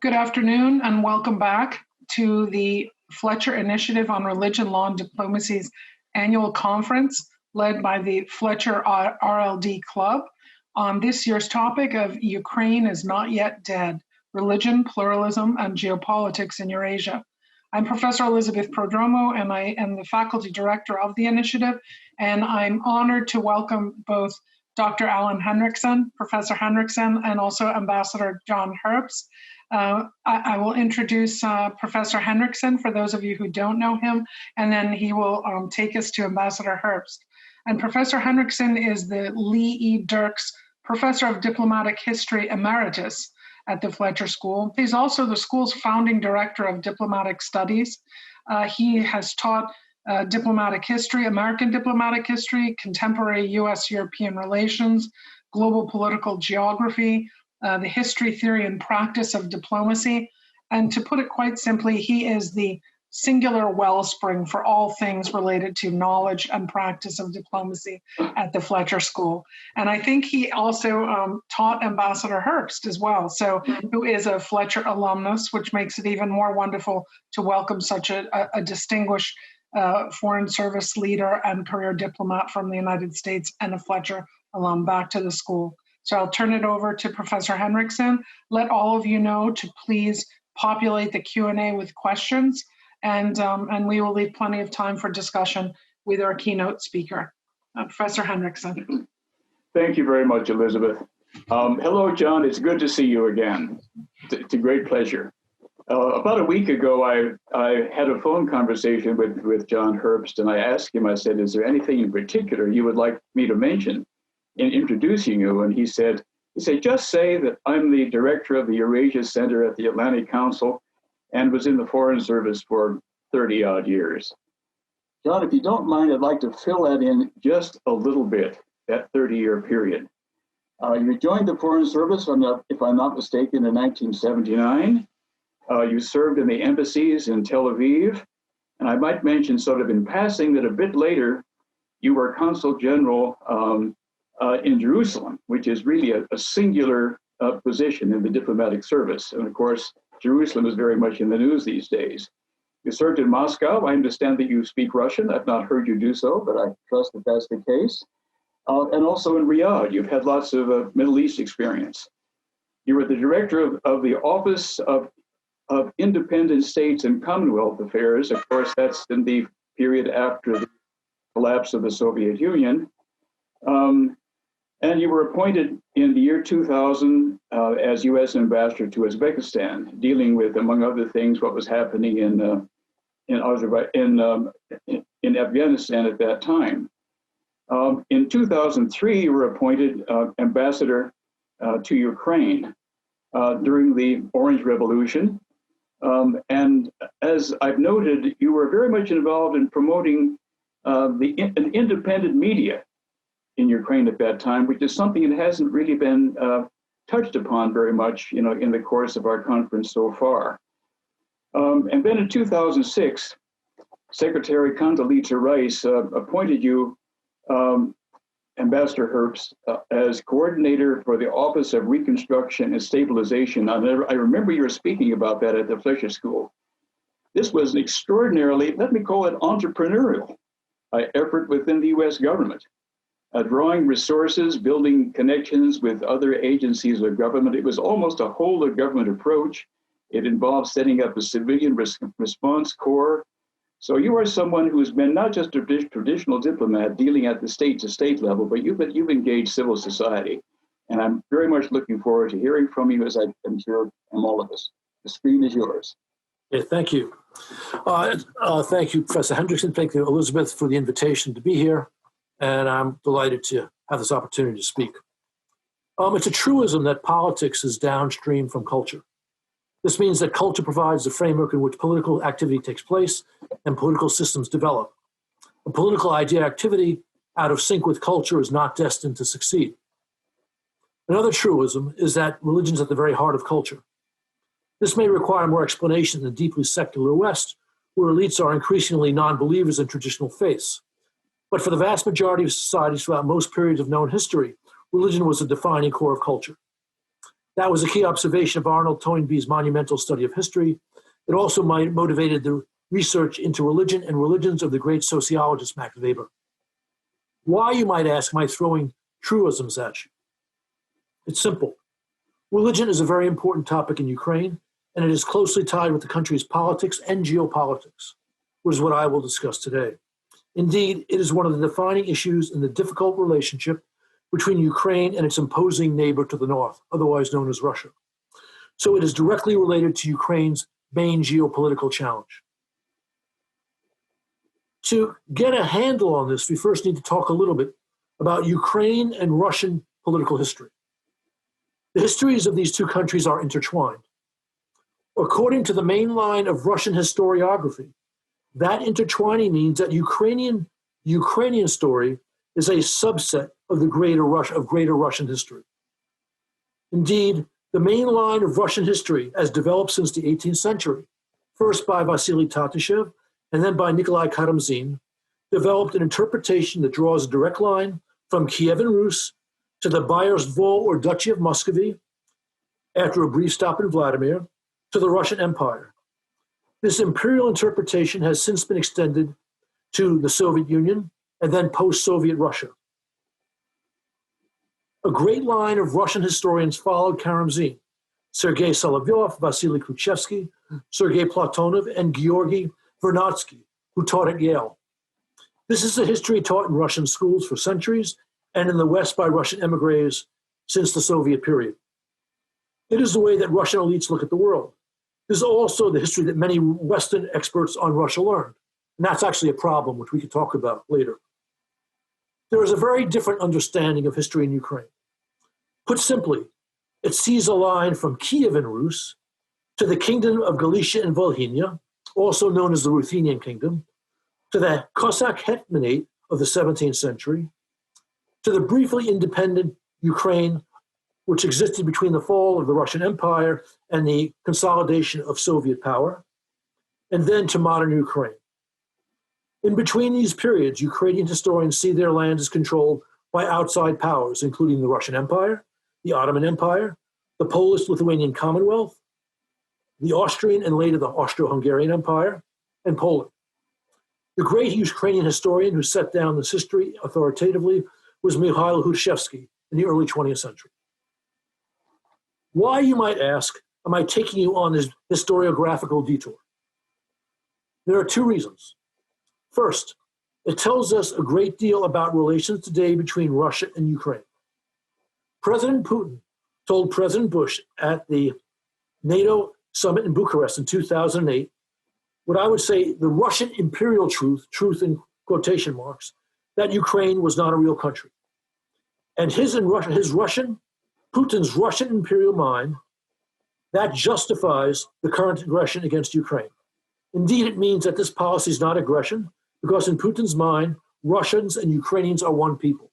Good afternoon and welcome back to the Fletcher Initiative on Religion, Law, and Diplomacy's annual conference led by the Fletcher RLD Club on this year's topic of Ukraine is not yet dead, religion, pluralism, and geopolitics in Eurasia. I'm Professor Elizabeth Prodromou and I am the faculty director of the initiative, and I'm honored to welcome both Dr. Alan Henrikson, Professor Henrikson, and also Ambassador John Herbst. I will introduce Professor Henrikson for those of you who don't know him, and then he will take us to Ambassador Herbst. And Professor Henrikson is the Lee E. Dirks Professor of Diplomatic History Emeritus at the Fletcher School. He's also the school's founding director of diplomatic studies. He has taught diplomatic history, American diplomatic history, contemporary US-European relations, global political geography, the history, theory, and practice of diplomacy. And to put it quite simply, he is the singular wellspring for all things related to knowledge and practice of diplomacy at the Fletcher School. And I think he also taught Ambassador Herbst as well, so who is a Fletcher alumnus, which makes it even more wonderful to welcome such a distinguished foreign service leader and career diplomat from the United States and a Fletcher alum back to the school. So I'll turn it over to Professor Henrikson. Let all of you know to please populate the Q&A with questions, and we will leave plenty of time for discussion with our keynote speaker. Professor Henrikson. Thank you very much, Elizabeth. Hello, John. It's good to see you again. It's a great pleasure. About a week ago, I had a phone conversation with John Herbst, and I asked him, I said, is there anything in particular you would like me to mention in introducing you? And he said, just say that I'm the director of the Eurasia Center at the Atlantic Council and was in the Foreign Service for 30 odd years. John, if you don't mind, I'd like to fill that in just a little bit, that 30-year period. You joined the Foreign Service, if I'm not mistaken, in 1979. You served in the embassies in Tel Aviv. And I might mention sort of in passing that a bit later, you were Consul General in Jerusalem, which is really a singular position in the diplomatic service. And of course, Jerusalem is very much in the news these days. You served in Moscow. I understand that you speak Russian. I've not heard you do so, but I trust that that's the case. And also in Riyadh, you've had lots of Middle East experience. You were the director of the Office of Independent States and Commonwealth Affairs. Of course, that's in the period after the collapse of the Soviet Union. And you were appointed in the year 2000 as U.S. ambassador to Uzbekistan, dealing with, among other things, what was happening in Afghanistan at that time. In 2003, you were appointed ambassador to Ukraine during the Orange Revolution. And as I've noted, you were very much involved in promoting an independent media in Ukraine at that time, which is something that hasn't really been touched upon very much, in the course of our conference so far. And then in 2006, Secretary Condoleezza Rice appointed you, Ambassador Herbst, as coordinator for the Office of Reconstruction and Stabilization. I remember you were speaking about that at the Fletcher School. This was an extraordinarily, let me call it entrepreneurial effort within the US government. Drawing resources, building connections with other agencies of government. It was almost a whole of government approach. It involved setting up a civilian response corps. So you are someone who's been not just a traditional diplomat dealing at the state-to-state level, but you've engaged civil society. And I'm very much looking forward to hearing from you, as I'm sure from all of us. The screen is yours. Yeah, thank you. Thank you, Professor Henrikson. Thank you, Elizabeth, for the invitation to be here. And I'm delighted to have this opportunity to speak. It's a truism that politics is downstream from culture. This means that culture provides the framework in which political activity takes place and political systems develop. A political idea activity out of sync with culture is not destined to succeed. Another truism is that religion is at the very heart of culture. This may require more explanation in the deeply secular West, where elites are increasingly non-believers in traditional faiths. But for the vast majority of societies throughout most periods of known history, religion was the defining core of culture. That was a key observation of Arnold Toynbee's monumental study of history. It also motivated the research into religion and religions of the great sociologist Max Weber. Why, you might ask, am I throwing truisms at you? It's simple. Religion is a very important topic in Ukraine, and it is closely tied with the country's politics and geopolitics, which is what I will discuss today. Indeed, it is one of the defining issues in the difficult relationship between Ukraine and its imposing neighbor to the north, otherwise known as Russia. So it is directly related to Ukraine's main geopolitical challenge. To get a handle on this, we first need to talk a little bit about Ukraine and Russian political history. The histories of these two countries are intertwined. According to the main line of Russian historiography, that intertwining means that Ukrainian story is a subset of the greater Russian history. Indeed, the main line of Russian history, as developed since the 18th century, first by Vasily Tatashev and then by Nikolai Karamzin, developed an interpretation that draws a direct line from Kievan Rus to the Boyarstvol or Duchy of Muscovy, after a brief stop in Vladimir, to the Russian Empire. This imperial interpretation has since been extended to the Soviet Union and then post-Soviet Russia. A great line of Russian historians followed Karamzin: Sergei Solovyov, Vasily Kluchevsky, Sergei Platonov, and Georgy Vernadsky, who taught at Yale. This is a history taught in Russian schools for centuries and in the West by Russian emigres since the Soviet period. It is the way that Russian elites look at the world. This is also the history that many Western experts on Russia learned. And that's actually a problem, which we could talk about later. There is a very different understanding of history in Ukraine. Put simply, it sees a line from Kievan Rus to the Kingdom of Galicia and Volhynia, also known as the Ruthenian Kingdom, to the Cossack Hetmanate of the 17th century, to the briefly independent Ukraine, which existed between the fall of the Russian Empire and the consolidation of Soviet power, and then to modern Ukraine. In between these periods, Ukrainian historians see their land as controlled by outside powers, including the Russian Empire, the Ottoman Empire, the Polish-Lithuanian Commonwealth, the Austrian and later the Austro-Hungarian Empire, and Poland. The great Ukrainian historian who set down this history authoritatively was Mikhail Hudashevsky in the early 20th century. Why, you might ask, am I taking you on this historiographical detour? There are two reasons. First, it tells us a great deal about relations today between Russia and Ukraine. President Putin told President Bush at the NATO summit in Bucharest in 2008, what I would say the Russian imperial truth in quotation marks, that Ukraine was not a real country. And Putin's Russian imperial mind, that justifies the current aggression against Ukraine. Indeed, it means that this policy is not aggression, because in Putin's mind, Russians and Ukrainians are one people,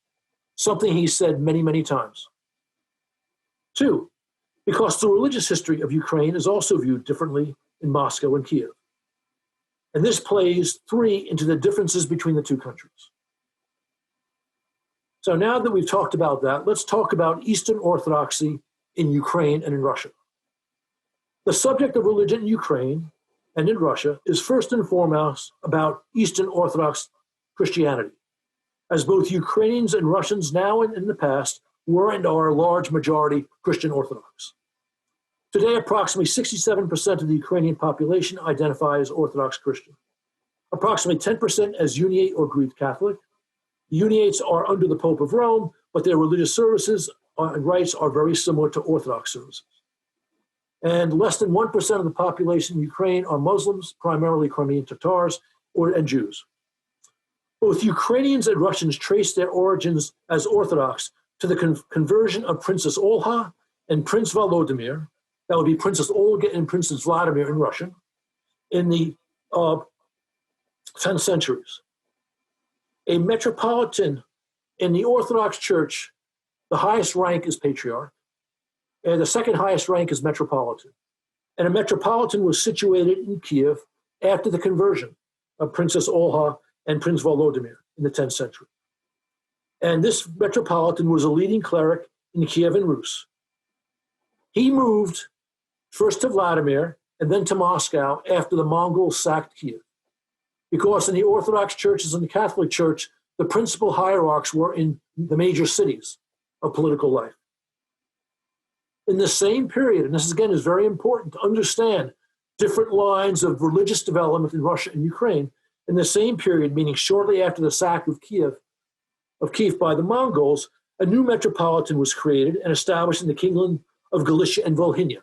something he said many, many times. Two, because the religious history of Ukraine is also viewed differently in Moscow and Kiev. And this plays, three, into the differences between the two countries. So now that we've talked about that, let's talk about Eastern Orthodoxy in Ukraine and in Russia. The subject of religion in Ukraine and in Russia is first and foremost about Eastern Orthodox Christianity, as both Ukrainians and Russians now and in the past were and are a large majority Christian Orthodox. Today, approximately 67% of the Ukrainian population identify as Orthodox Christian, approximately 10% as Uniate or Greek Catholic. The Uniates are under the Pope of Rome, but their religious services and rites are very similar to Orthodox services. And less than 1% of the population in Ukraine are Muslims, primarily Crimean Tatars and Jews. Both Ukrainians and Russians trace their origins as Orthodox to the conversion of Princess Olha and Prince Volodymyr, that would be Princess Olga and Princess Vladimir in Russian, in the 10th centuries. A metropolitan in the Orthodox Church, the highest rank is patriarch, and the second highest rank is metropolitan. And a metropolitan was situated in Kiev after the conversion of Princess Olha and Prince Volodymyr in the 10th century. And this metropolitan was a leading cleric in Kievan Rus. He moved first to Vladimir and then to Moscow after the Mongols sacked Kiev. Because in the Orthodox churches and the Catholic Church, the principal hierarchs were in the major cities of political life. In the same period, and this again is very important to understand different lines of religious development in Russia and Ukraine, in the same period, meaning shortly after the sack of Kiev by the Mongols, a new metropolitan was created and established in the kingdom of Galicia and Volhynia.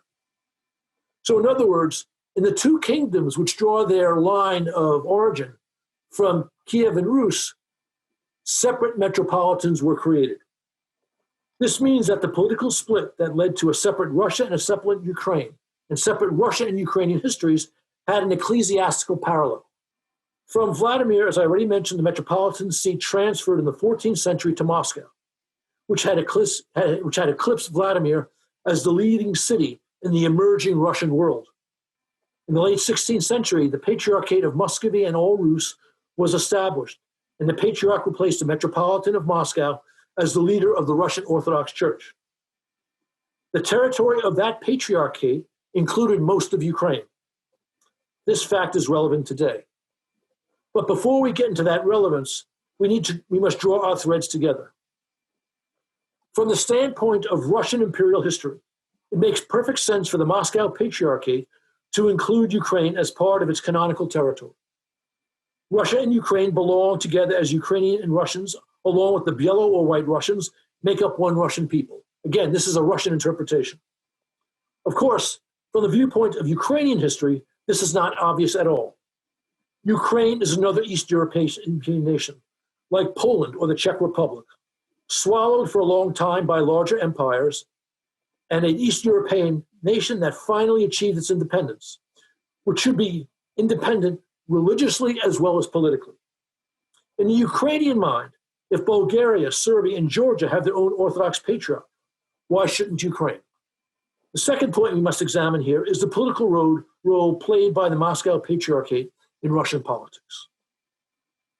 So in other words, in the two kingdoms which draw their line of origin from Kiev and Rus, separate metropolitans were created. This means that the political split that led to a separate Russia and a separate Ukraine, and separate Russian and Ukrainian histories, had an ecclesiastical parallel. From Vladimir, as I already mentioned, the metropolitan seat transferred in the 14th century to Moscow, which had eclipsed Vladimir as the leading city in the emerging Russian world. In the late 16th century, the Patriarchate of Muscovy and all Rus was established, and the Patriarch replaced the Metropolitan of Moscow as the leader of the Russian Orthodox Church. The territory of that Patriarchate included most of Ukraine. This fact is relevant today. But before we get into that relevance, we must draw our threads together. From the standpoint of Russian imperial history, it makes perfect sense for the Moscow Patriarchate to include Ukraine as part of its canonical territory. Russia and Ukraine belong together as Ukrainian and Russians, along with the Yellow or White Russians, make up one Russian people. Again, this is a Russian interpretation. Of course, from the viewpoint of Ukrainian history, this is not obvious at all. Ukraine is another East European nation, like Poland or the Czech Republic, swallowed for a long time by larger empires, and an East European nation that finally achieved its independence, which should be independent religiously as well as politically. In the Ukrainian mind, if Bulgaria, Serbia, and Georgia have their own Orthodox Patriarch, why shouldn't Ukraine? The second point we must examine here is the political role played by the Moscow Patriarchate in Russian politics.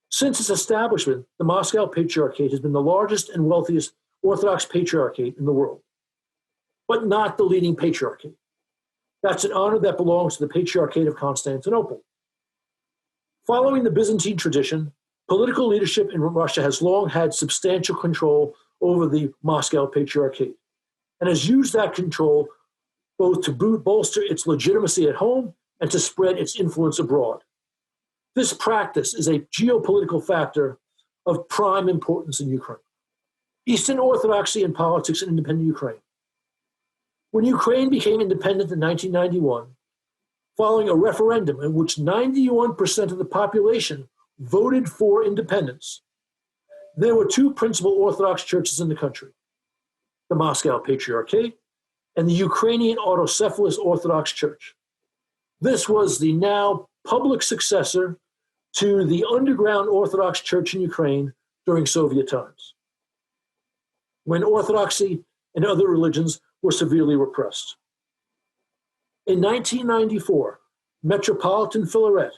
Since its establishment, the Moscow Patriarchate has been the largest and wealthiest Orthodox Patriarchate in the world, but not the leading Patriarchate. That's an honor that belongs to the Patriarchate of Constantinople. Following the Byzantine tradition, political leadership in Russia has long had substantial control over the Moscow Patriarchate and has used that control both to bolster its legitimacy at home and to spread its influence abroad. This practice is a geopolitical factor of prime importance in Ukraine. Eastern Orthodoxy in politics in independent Ukraine. When Ukraine became independent in 1991, following a referendum in which 91% of the population voted for independence, there were two principal Orthodox churches in the country, the Moscow Patriarchate and the Ukrainian Autocephalous Orthodox Church. This was the now public successor to the underground Orthodox Church in Ukraine during Soviet times, when Orthodoxy and other religions were severely repressed. In 1994, Metropolitan Filaret,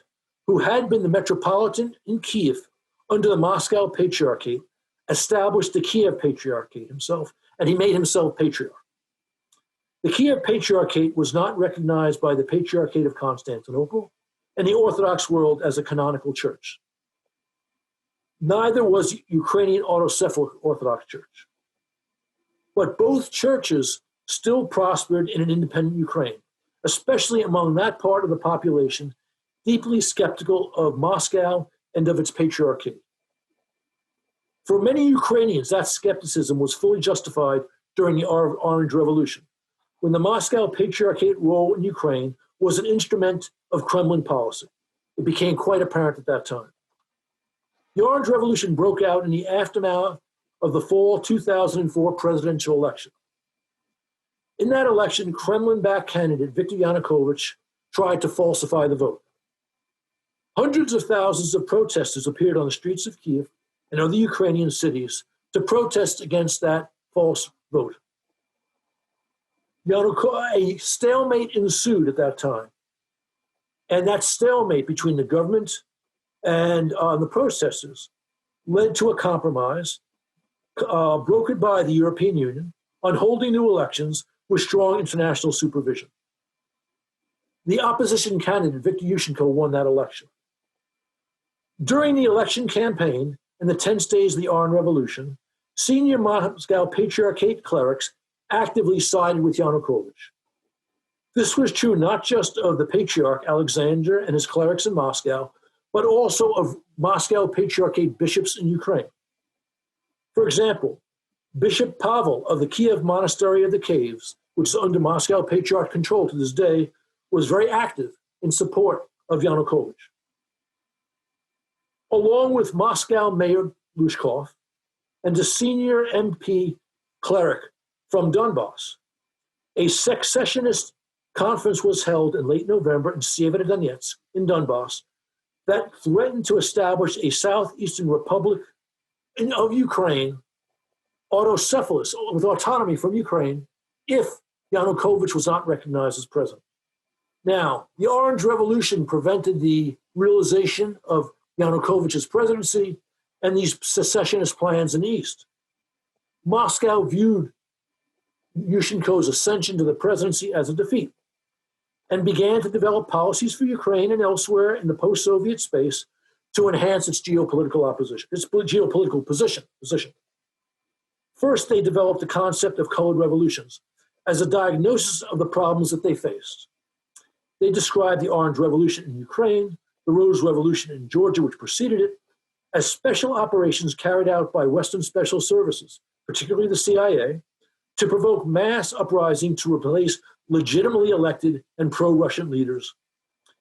who had been the Metropolitan in Kiev under the Moscow Patriarchate, established the Kiev Patriarchate himself, and he made himself Patriarch. The Kiev Patriarchate was not recognized by the Patriarchate of Constantinople and the Orthodox world as a canonical church. Neither was Ukrainian Autocephalic Orthodox Church. But both churches still prospered in an independent Ukraine, especially among that part of the population deeply skeptical of Moscow and of its patriarchate. For many Ukrainians, that skepticism was fully justified during the Orange Revolution, when the Moscow Patriarchate role in Ukraine was an instrument of Kremlin policy. It became quite apparent at that time. The Orange Revolution broke out in the aftermath of the fall 2004 presidential election. In that election, Kremlin-backed candidate Viktor Yanukovych tried to falsify the vote. Hundreds of thousands of protesters appeared on the streets of Kiev and other Ukrainian cities to protest against that false vote. A stalemate ensued at that time. And that stalemate between the government and the protesters led to a compromise brokered by the European Union on holding new elections with strong international supervision. The opposition candidate, Viktor Yushchenko, won that election. During the election campaign and the tense days of the Orange Revolution, senior Moscow Patriarchate clerics actively sided with Yanukovych. This was true not just of the Patriarch Alexander and his clerics in Moscow, but also of Moscow Patriarchate bishops in Ukraine. For example, Bishop Pavel of the Kiev Monastery of the Caves, which is under Moscow Patriarch control to this day, was very active in support of Yanukovych. Along with Moscow Mayor Lushkov and a senior MP cleric from Donbass, a secessionist conference was held in late November in Severodonetsk in Donbass that threatened to establish a southeastern republic of Ukraine, autocephalous, with autonomy from Ukraine, if Yanukovych was not recognized as president. Now, the Orange Revolution prevented the realization of Yanukovych's presidency and these secessionist plans in the East. Moscow viewed Yushchenko's ascension to the presidency as a defeat and began to develop policies for Ukraine and elsewhere in the post-Soviet space to enhance its geopolitical position. First, they developed the concept of colored revolutions as a diagnosis of the problems that they faced. They described the Orange Revolution in Ukraine, the Rose Revolution in Georgia, which preceded it, as special operations carried out by Western special services, particularly the CIA, to provoke mass uprising to replace legitimately elected and pro-Russian leaders,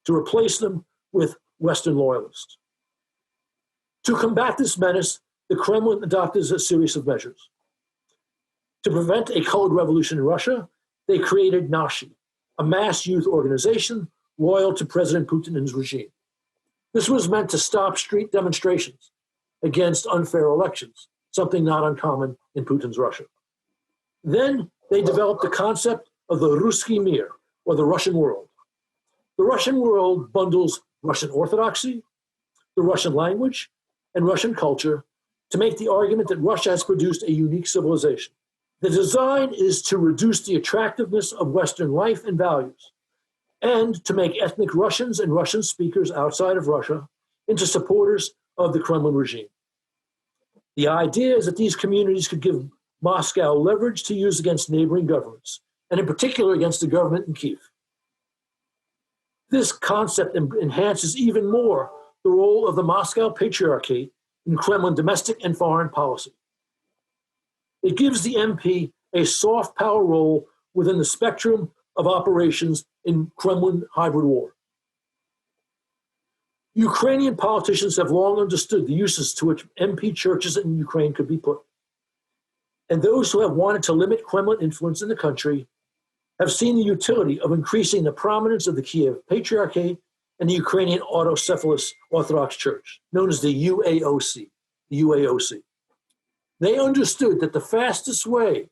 to replace them with Western loyalists. To combat this menace, the Kremlin adopted a series of measures. To prevent a colored revolution in Russia, they created Nashi, a mass youth organization loyal to President Putin and his regime. This was meant to stop street demonstrations against unfair elections, something not uncommon in Putin's Russia. Then they developed the concept of the Ruski Mir, or the Russian world. The Russian world bundles Russian orthodoxy, the Russian language, and Russian culture to make the argument that Russia has produced a unique civilization. The design is to reduce the attractiveness of Western life and values, and to make ethnic Russians and Russian speakers outside of Russia into supporters of the Kremlin regime. The idea is that these communities could give Moscow leverage to use against neighboring governments, and in particular against the government in Kyiv. This concept enhances even more the role of the Moscow Patriarchate in Kremlin domestic and foreign policy. It gives the MP a soft power role within the spectrum of operations in Kremlin hybrid war. Ukrainian politicians have long understood the uses to which MP churches in Ukraine could be put. And those who have wanted to limit Kremlin influence in the country have seen the utility of increasing the prominence of the Kiev Patriarchate and the Ukrainian Autocephalous Orthodox Church, known as the UAOC. They understood that the fastest way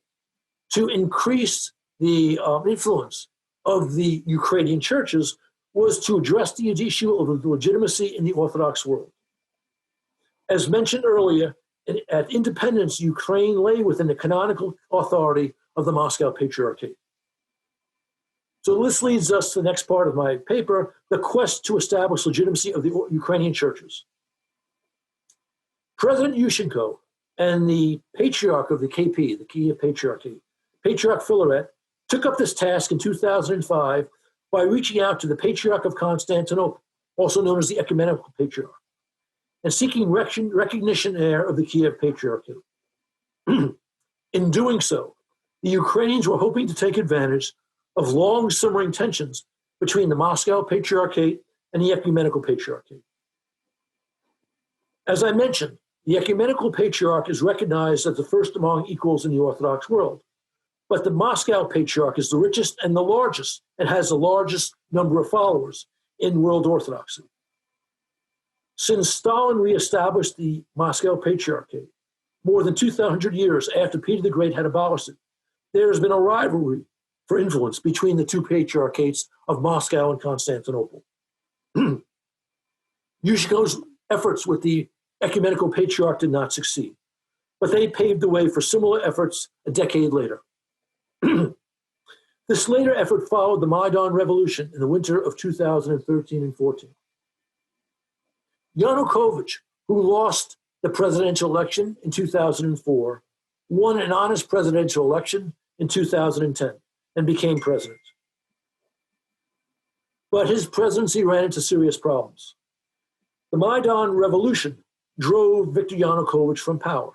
to increase the influence of the Ukrainian churches was to address the issue of legitimacy in the Orthodox world. As mentioned earlier, at independence, Ukraine lay within the canonical authority of the Moscow Patriarchate. So this leads us to the next part of my paper, the quest to establish legitimacy of the Ukrainian churches. President Yushchenko and the patriarch of the KP, the Kiev Patriarchate, Patriarch Filaret, took up this task in 2005 by reaching out to the Patriarch of Constantinople, also known as the Ecumenical Patriarch, and seeking recognition there of the Kiev Patriarchate. In doing so, the Ukrainians were hoping to take advantage of long simmering tensions between the Moscow Patriarchate and the Ecumenical Patriarchate. As I mentioned, the Ecumenical Patriarch is recognized as the first among equals in the Orthodox world, but the Moscow Patriarch is the richest and the largest and has the largest number of followers in world Orthodoxy. Since Stalin reestablished the Moscow Patriarchate, more than 200 years after Peter the Great had abolished it, there has been a rivalry for influence between the two patriarchates of Moscow and Constantinople. Yushchenko's efforts with the Ecumenical Patriarch did not succeed, but they paved the way for similar efforts a decade later. This later effort followed the Maidan Revolution in the winter of 2013 and 14. Yanukovych, who lost the presidential election in 2004, won an honest presidential election in 2010 and became president. But his presidency ran into serious problems. The Maidan Revolution drove Viktor Yanukovych from power.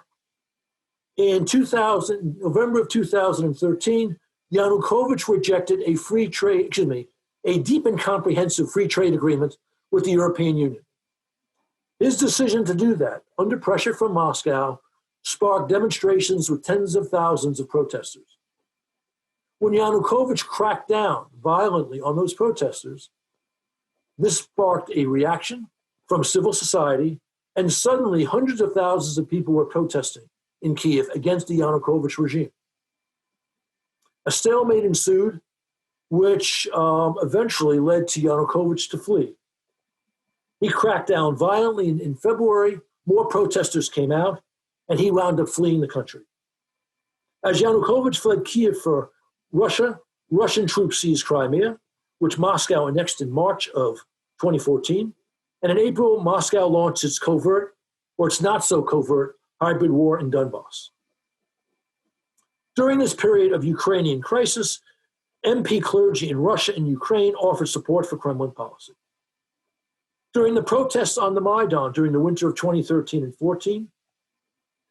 In November of 2013, Yanukovych rejected a deep and comprehensive free trade agreement with the European Union. His decision to do that, under pressure from Moscow, sparked demonstrations with tens of thousands of protesters. When Yanukovych cracked down violently on those protesters, this sparked a reaction from civil society, and suddenly hundreds of thousands of people were protesting in Kiev against the Yanukovych regime. A stalemate ensued, which eventually led to Yanukovych to flee. He cracked down violently in February, more protesters came out, and he wound up fleeing the country. As Yanukovych fled Kiev for Russia, Russian troops seized Crimea, which Moscow annexed in March of 2014. And in April, Moscow launched its covert, or its not so covert, hybrid war in Donbass. During this period of Ukrainian crisis, MP clergy in Russia and Ukraine offered support for Kremlin policy. During the protests on the Maidan during the winter of 2013 and 14,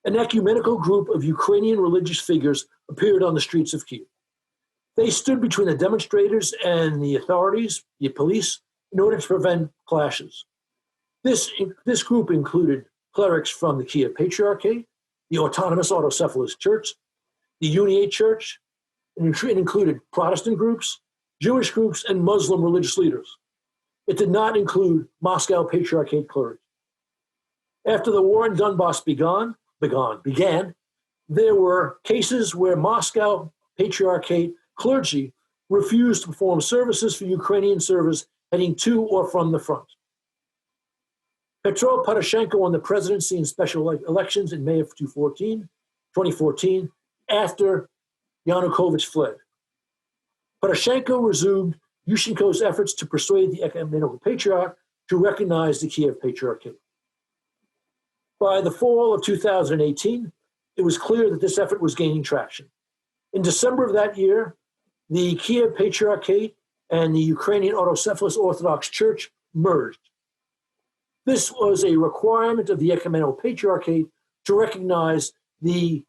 an ecumenical group of Ukrainian religious figures appeared on the streets of Kyiv. They stood between the demonstrators and the authorities, the police, in order to prevent clashes. This group included clerics from the Kiev Patriarchate, the Autonomous Autocephalous Church, the Uniate Church, and it included Protestant groups, Jewish groups, and Muslim religious leaders. It did not include Moscow Patriarchate clergy. After the war in Donbass began, there were cases where Moscow Patriarchate clergy refused to perform services for Ukrainian service heading to or from the front. Petro Poroshenko won the presidency in special elections in May of 2014, after Yanukovych fled. Poroshenko resumed Yushchenko's efforts to persuade the Ecumenical Patriarch to recognize the Kiev Patriarchate. By the fall of 2018, it was clear that this effort was gaining traction. In December of that year, the Kiev Patriarchate and the Ukrainian Autocephalous Orthodox Church merged. This was a requirement of the Ecumenical Patriarchate to recognize the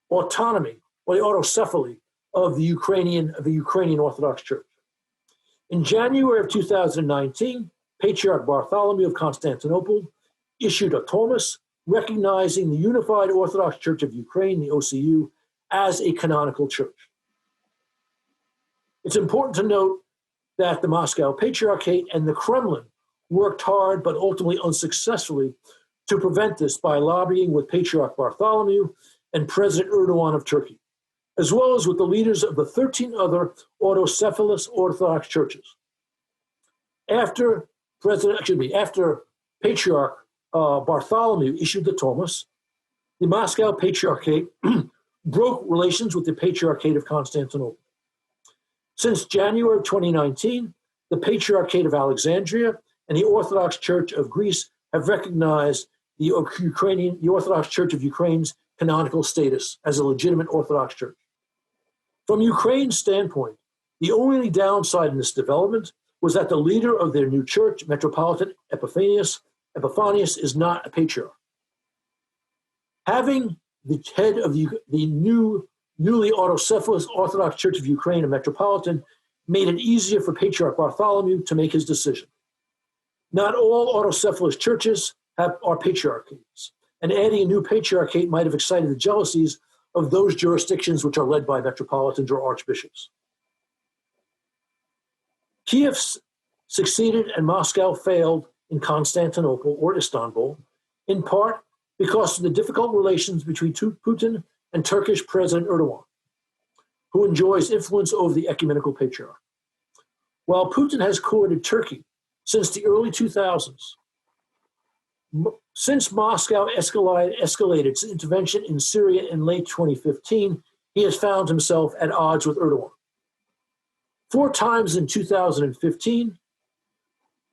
autonomy or the autocephaly of the Ukrainian Orthodox Church. In January of 2019, Patriarch Bartholomew of Constantinople issued a Thomas recognizing the Unified Orthodox Church of Ukraine, the OCU, as a canonical church. It's important to note that the Moscow Patriarchate and the Kremlin worked hard but ultimately unsuccessfully to prevent this by lobbying with Patriarch Bartholomew and President Erdogan of Turkey, as well as with the leaders of the 13 other autocephalous Orthodox churches. After Patriarch Bartholomew issued the Thomas, the Moscow Patriarchate broke relations with the Patriarchate of Constantinople. Since January 2019, the Patriarchate of Alexandria and the Orthodox Church of Greece have recognized the Orthodox Church of Ukraine's canonical status as a legitimate Orthodox church. From Ukraine's standpoint, the only downside in this development was that the leader of their new church, Metropolitan Epiphanius, is not a patriarch. Having the head of the newly autocephalous Orthodox Church of Ukraine, a metropolitan, made it easier for Patriarch Bartholomew to make his decision. Not all autocephalous churches are patriarchates, and adding a new patriarchate might have excited the jealousies of those jurisdictions which are led by metropolitans or archbishops. Kiev succeeded and Moscow failed in Constantinople or Istanbul, in part because of the difficult relations between Putin and Turkish President Erdogan, who enjoys influence over the Ecumenical Patriarch. While Putin has courted Turkey since the early 2000s, since Moscow escalated its intervention in Syria in late 2015, he has found himself at odds with Erdogan. 4 times in 2015,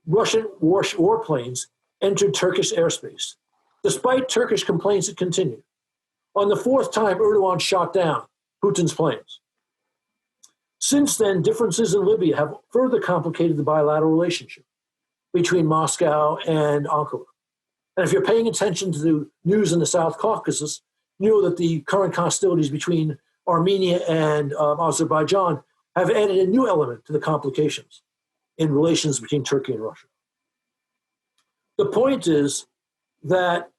Russian warplanes entered Turkish airspace, despite Turkish complaints that continued. On the 4th time, Erdogan shot down Putin's planes. Since then, differences in Libya have further complicated the bilateral relationship between Moscow and Ankara. And if you're paying attention to the news in the South Caucasus, you know that the current hostilities between Armenia and Azerbaijan have added a new element to the complications in relations between Turkey and Russia. The point is that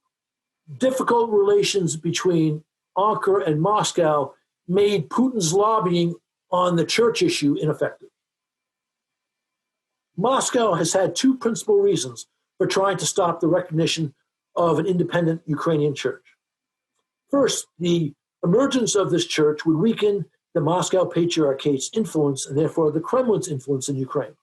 difficult relations between Ankara and Moscow made Putin's lobbying on the church issue ineffective. Moscow has had 2 principal reasons for trying to stop the recognition of an independent Ukrainian church. First, the emergence of this church would weaken the Moscow Patriarchate's influence and therefore the Kremlin's influence in Ukraine.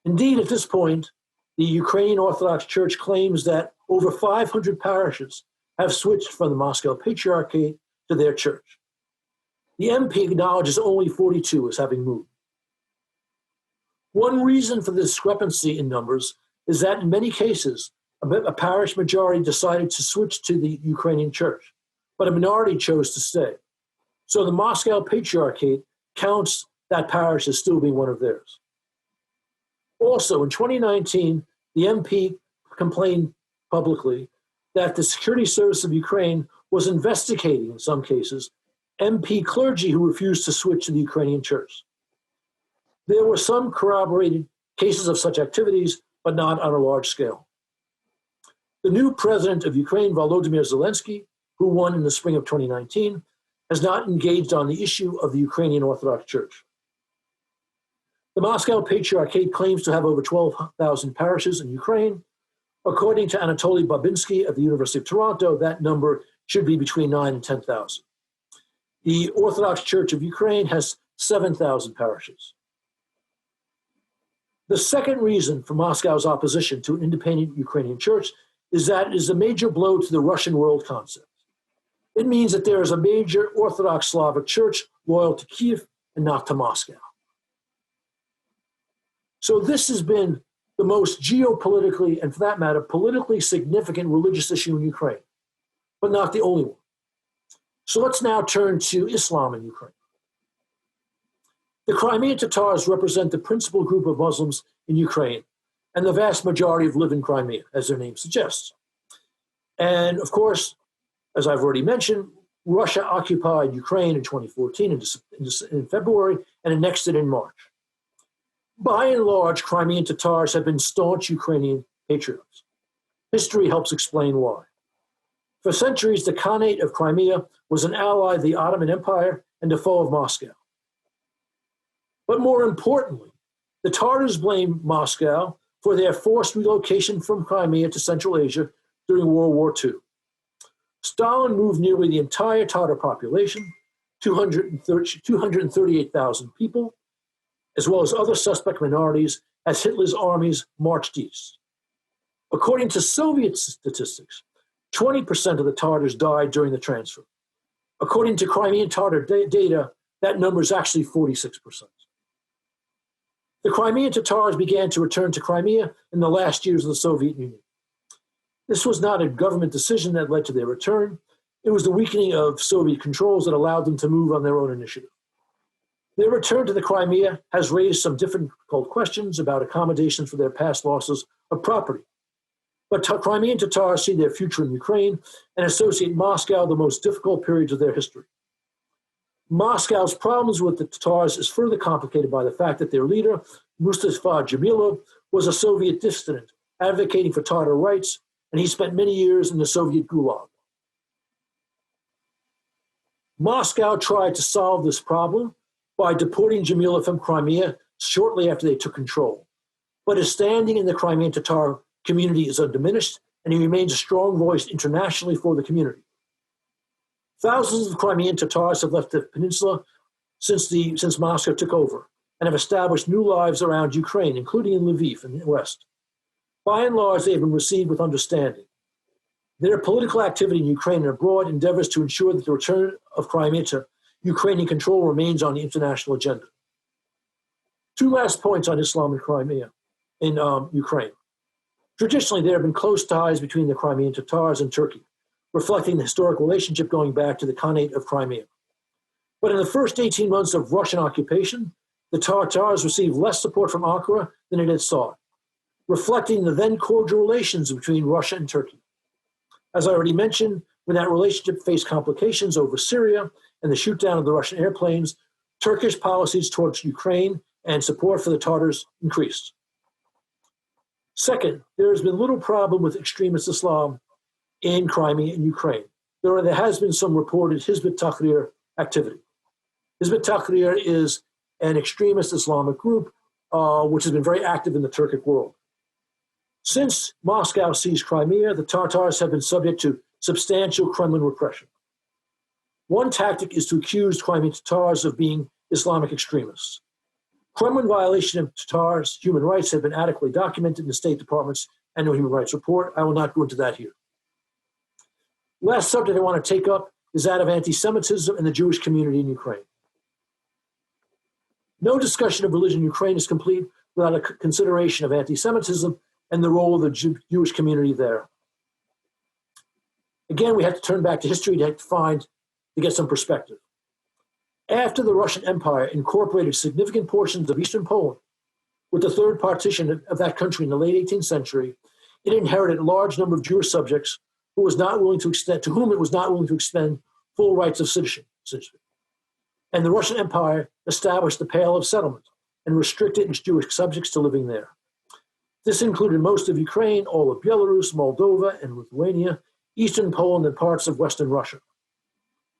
Indeed, at this point, the Ukrainian Orthodox Church claims that over 500 parishes have switched from the Moscow Patriarchate to their church. The MP acknowledges only 42 as having moved. One reason for the discrepancy in numbers is that in many cases, a parish majority decided to switch to the Ukrainian church, but a minority chose to stay. So the Moscow Patriarchate counts that parish as still being one of theirs. Also, in 2019, the MP complained publicly that the Security Service of Ukraine was investigating, in some cases, MP clergy who refused to switch to the Ukrainian church. There were some corroborated cases of such activities, but not on a large scale. The new president of Ukraine, Volodymyr Zelensky, who won in the spring of 2019, has not engaged on the issue of the Ukrainian Orthodox Church. The Moscow Patriarchate claims to have over 12,000 parishes in Ukraine. According to Anatoly Babinsky of the University of Toronto, that number should be between 9,000 and 10,000. The Orthodox Church of Ukraine has 7,000 parishes. The second reason for Moscow's opposition to an independent Ukrainian church is that it is a major blow to the Russian world concept. It means that there is a major Orthodox Slavic church loyal to Kiev and not to Moscow. So this has been the most geopolitically, and for that matter, politically significant religious issue in Ukraine, but not the only one. So let's now turn to Islam in Ukraine. The Crimean Tatars represent the principal group of Muslims in Ukraine, and the vast majority live in Crimea, as their name suggests. And of course, as I've already mentioned, Russia occupied Ukraine in 2014 in February and annexed it in March. By and large, Crimean Tatars have been staunch Ukrainian patriots. History helps explain why. For centuries, the Khanate of Crimea was an ally of the Ottoman Empire and a foe of Moscow. But more importantly, the Tatars blamed Moscow for their forced relocation from Crimea to Central Asia during World War II. Stalin moved nearly the entire Tatar population, 238,000 people, as well as other suspect minorities, as Hitler's armies marched east. According to Soviet statistics, 20% of the Tatars died during the transfer. According to Crimean Tatar data, that number is actually 46%. The Crimean Tatars began to return to Crimea in the last years of the Soviet Union. This was not a government decision that led to their return. It was the weakening of Soviet controls that allowed them to move on their own initiative. Their return to the Crimea has raised some difficult questions about accommodations for their past losses of property. But Crimean Tatars see their future in Ukraine and associate Moscow the most difficult periods of their history. Moscow's problems with the Tatars is further complicated by the fact that their leader, Mustafa Jamilov, was a Soviet dissident advocating for Tatar rights, and he spent many years in the Soviet Gulag. Moscow tried to solve this problem by deporting Jamilov from Crimea shortly after they took control. But his standing in the Crimean Tatar community is undiminished, and he remains a strong voice internationally for the community. Thousands of Crimean Tatars have left the peninsula since Moscow took over and have established new lives around Ukraine, including in Lviv in the west. By and large, they have been received with understanding. Their political activity in Ukraine and abroad endeavors to ensure that the return of Crimea to Ukrainian control remains on the international agenda. Two last points on Islam in Crimea, in Ukraine. Traditionally, there have been close ties between the Crimean Tatars and Turkey, reflecting the historic relationship going back to the Khanate of Crimea. But in the first 18 months of Russian occupation, the Tatars received less support from Ankara than it had sought, reflecting the then cordial relations between Russia and Turkey. As I already mentioned, when that relationship faced complications over Syria and the shoot-down of the Russian airplanes, Turkish policies towards Ukraine and support for the Tatars increased. Second, there has been little problem with extremist Islam in Crimea and Ukraine. There has been some reported Hizb ut-Tahrir activity. Hizb ut-Tahrir is an extremist Islamic group which has been very active in the Turkic world. Since Moscow seized Crimea, the Tatars have been subject to substantial Kremlin repression. One tactic is to accuse Crimean Tatars of being Islamic extremists. Kremlin violation of Tatars' human rights have been adequately documented in the State Department's annual human rights report. I will not go into that here. Last subject I want to take up is that of anti-Semitism and the Jewish community in Ukraine. No discussion of religion in Ukraine is complete without a consideration of anti-Semitism and the role of the Jewish community there. Again, we have to turn back to history to get some perspective. After the Russian Empire incorporated significant portions of Eastern Poland with the third partition of that country in the late 18th century, it inherited a large number of Jewish subjects to whom it was not willing to extend full rights of citizenship. And the Russian Empire established the Pale of Settlement and restricted its Jewish subjects to living there. This included most of Ukraine, all of Belarus, Moldova, and Lithuania, Eastern Poland, and parts of Western Russia.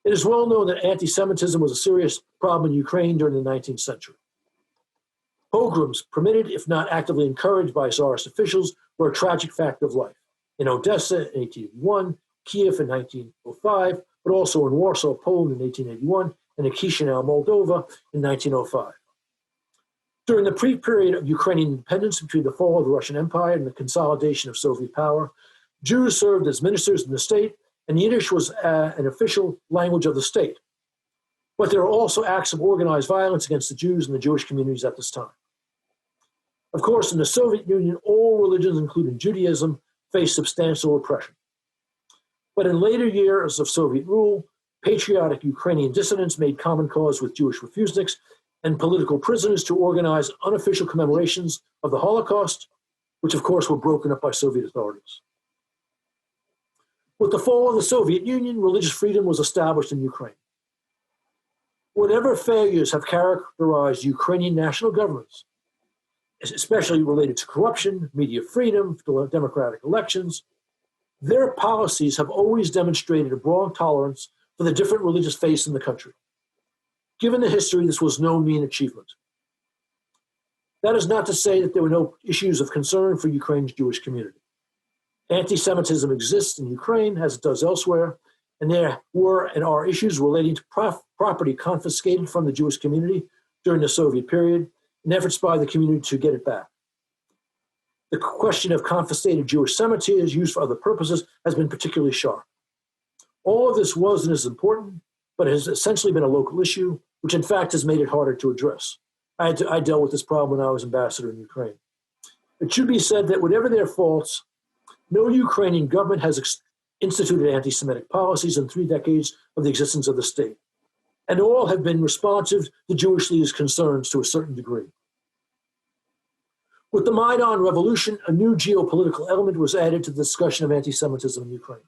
It is well known that anti-Semitism was a serious problem in Ukraine during the 19th century. Pogroms, permitted if not actively encouraged by Tsarist officials, were a tragic fact of life. In Odessa in 1881, Kiev in 1905, but also in Warsaw, Poland in 1881, and in Chisinau, Moldova in 1905. During the pre-period of Ukrainian independence between the fall of the Russian Empire and the consolidation of Soviet power, Jews served as ministers in the state, and Yiddish was an official language of the state. But there were also acts of organized violence against the Jews and the Jewish communities at this time. Of course, in the Soviet Union, all religions, including Judaism, faced substantial repression. But in later years of Soviet rule, patriotic Ukrainian dissidents made common cause with Jewish refuseniks and political prisoners to organize unofficial commemorations of the Holocaust, which of course were broken up by Soviet authorities. With the fall of the Soviet Union, religious freedom was established in Ukraine. Whatever failures have characterized Ukrainian national governments, especially related to corruption, media freedom, democratic elections, their policies have always demonstrated a broad tolerance for the different religious faiths in the country. Given the history, this was no mean achievement. That is not to say that there were no issues of concern for Ukraine's Jewish community. Anti-Semitism exists in Ukraine, as it does elsewhere, and there were and are issues relating to property confiscated from the Jewish community during the Soviet period, and efforts by the community to get it back. The question of confiscated Jewish cemeteries used for other purposes has been particularly sharp. All of this was and is important, but it has essentially been a local issue, which in fact has made it harder to address. I dealt with this problem when I was ambassador in Ukraine. It should be said that whatever their faults, no Ukrainian government has instituted anti-Semitic policies in 3 decades of the existence of the state, and all have been responsive to Jewish leaders' concerns to a certain degree. With the Maidan revolution, a new geopolitical element was added to the discussion of anti-Semitism in Ukraine.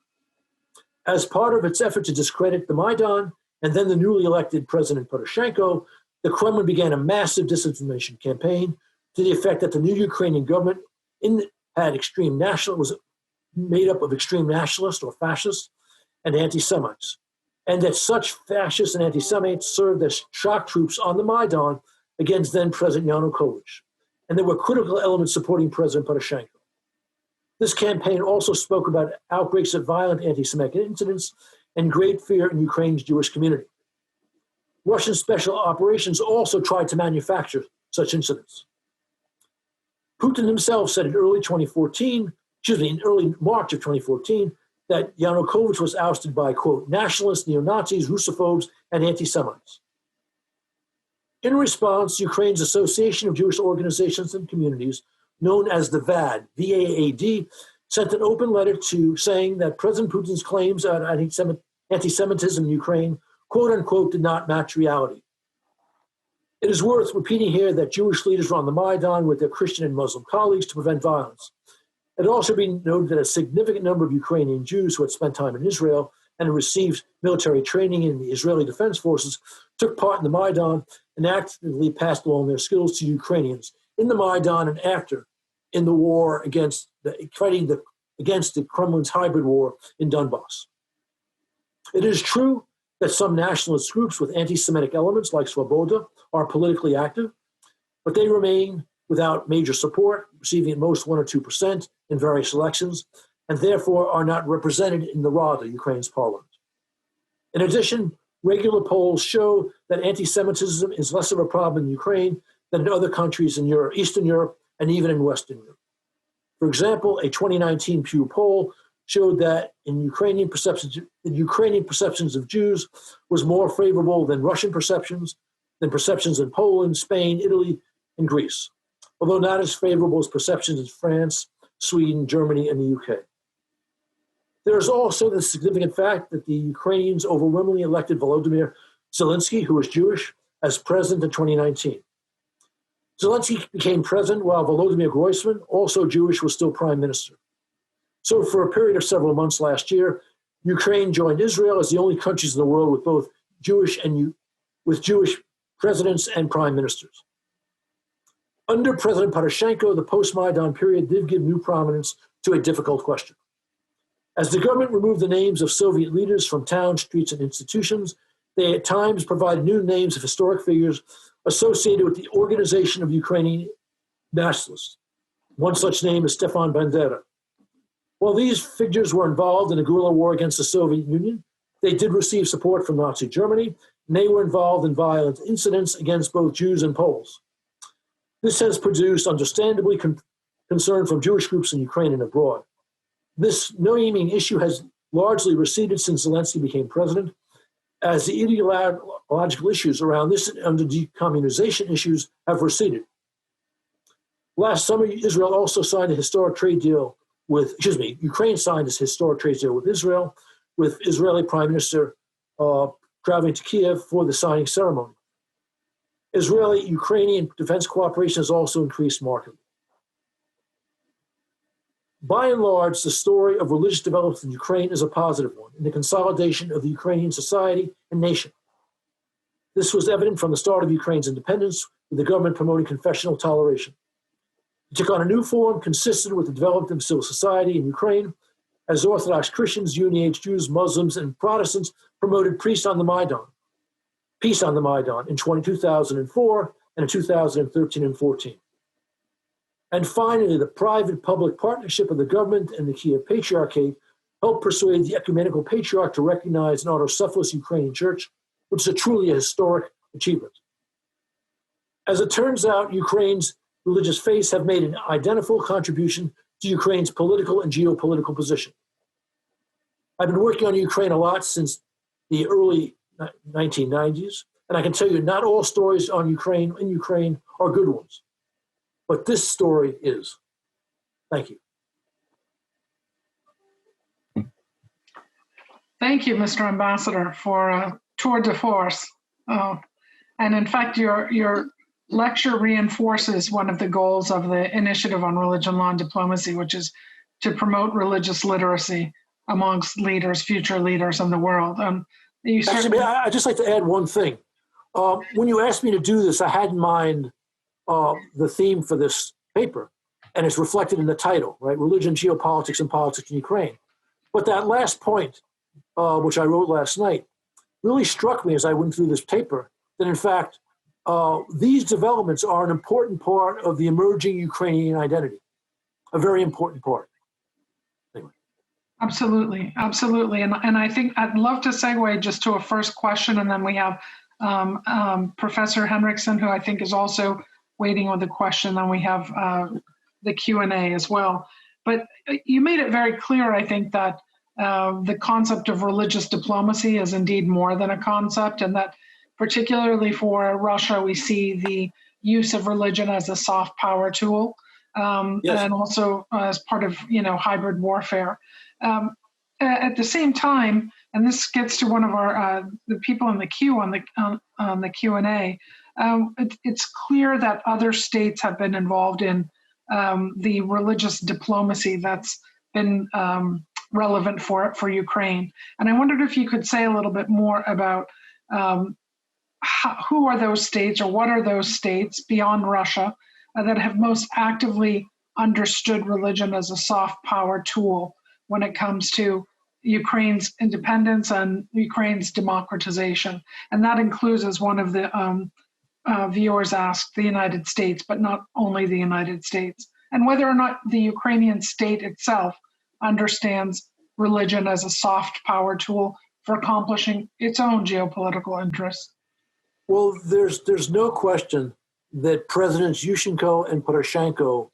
As part of its effort to discredit the Maidan and then the newly elected President Poroshenko, the Kremlin began a massive disinformation campaign to the effect that the new Ukrainian government was made up of extreme nationalists or fascists and anti-Semites, and that such fascists and anti-Semites served as shock troops on the Maidan against then President Yanukovych, and there were critical elements supporting President Poroshenko. This campaign also spoke about outbreaks of violent anti-Semitic incidents and great fear in Ukraine's Jewish community. Russian special operations also tried to manufacture such incidents. Putin himself said in early March of 2014, that Yanukovych was ousted by, quote, nationalists, neo-Nazis, Russophobes, and anti-Semites. In response, Ukraine's Association of Jewish Organizations and Communities, known as the VAD, V-A-A-D, sent an open letter saying that President Putin's claims on anti-Semitism in Ukraine, quote unquote, did not match reality. It is worth repeating here that Jewish leaders were on the Maidan with their Christian and Muslim colleagues to prevent violence. It also been noted that a significant number of Ukrainian Jews who had spent time in Israel and received military training in the Israeli Defense Forces took part in the Maidan and actively passed along their skills to Ukrainians in the Maidan and after in the war against the Kremlin's hybrid war in Donbass. It is true that some nationalist groups with anti-Semitic elements like Svoboda are politically active, but they remain without major support, receiving at most 1 or 2% in various elections, and therefore are not represented in the Rada, Ukraine's parliament. In addition, regular polls show that anti-Semitism is less of a problem in Ukraine than in other countries in Europe, Eastern Europe, and even in Western Europe. For example, a 2019 Pew poll showed that in Ukrainian perceptions of Jews was more favorable than Russian perceptions, than perceptions in Poland, Spain, Italy, and Greece, although not as favorable as perceptions in France, Sweden, Germany, and the UK. There is also the significant fact that the Ukrainians overwhelmingly elected Volodymyr Zelensky, who was Jewish, as president in 2019. Zelensky became president while Volodymyr Groysman, also Jewish, was still prime minister. So for a period of several months last year, Ukraine joined Israel as the only countries in the world with both Jewish presidents and prime ministers. Under President Poroshenko, the post-Maidan period did give new prominence to a difficult question. As the government removed the names of Soviet leaders from towns, streets, and institutions, they at times provided new names of historic figures associated with the organization of Ukrainian nationalists. One such name is Stefan Bandera. While these figures were involved in a guerrilla war against the Soviet Union, they did receive support from Nazi Germany, and they were involved in violent incidents against both Jews and Poles. This has produced, understandably, concern from Jewish groups in Ukraine and abroad. This naming issue has largely receded since Zelensky became president, as the ideological issues around this and the decommunization issues have receded. Last summer, Israel also signed a historic trade deal Ukraine signed a historic trade deal with Israel, with Israeli Prime Minister traveling to Kiev for the signing ceremony. Israeli-Ukrainian defense cooperation has also increased markedly. By and large, the story of religious development in Ukraine is a positive one in the consolidation of the Ukrainian society and nation. This was evident from the start of Ukraine's independence, with the government promoting confessional toleration. It took on a new form consistent with the development of civil society in Ukraine, as Orthodox Christians, Uniate Jews, Muslims, and Protestants promoted peace on the Maidan in 2004 and in 2013 and 14. And finally, the private-public partnership of the government and the Kiev Patriarchate helped persuade the Ecumenical Patriarch to recognize an autocephalous Ukrainian church, which is truly a historic achievement. As it turns out, Ukraine's religious faiths have made an identical contribution to Ukraine's political and geopolitical position. I've been working on Ukraine a lot since the early 1990s, and I can tell you not all stories in Ukraine are good ones. But this story is. Thank you. Thank you, Mr. Ambassador, for a tour de force. And in fact, your lecture reinforces one of the goals of the Initiative on Religion, Law, and Diplomacy, which is to promote religious literacy amongst leaders, future leaders in the world. Actually, I'd just like to add one thing. When you asked me to do this, I had in mind the theme for this paper, and it's reflected in the title, right? Religion, Geopolitics, and Politics in Ukraine. But that last point, which I wrote last night, really struck me as I went through this paper, that in fact, these developments are an important part of the emerging Ukrainian identity, a very important part. Anyway. Absolutely, absolutely. And I think I'd love to segue just to a first question, and then we have Professor Henrikson, who I think is also waiting with a question, then we have the Q&A as well. But you made it very clear, I think, that the concept of religious diplomacy is indeed more than a concept, and that particularly for Russia, we see the use of religion as a soft power tool, Yes. and also as part of hybrid warfare. At the same time, and this gets to one of our the people in the queue on the Q&A. It's clear that other states have been involved in the religious diplomacy that's been relevant for Ukraine. And I wondered if you could say a little bit more about who are those states, or what are those states beyond Russia that have most actively understood religion as a soft power tool when it comes to Ukraine's independence and Ukraine's democratization. And that includes, as one of the viewers asked, the United States, but not only the United States, and whether or not the Ukrainian state itself understands religion as a soft power tool for accomplishing its own geopolitical interests. Well, there's no question that Presidents Yushchenko and Poroshenko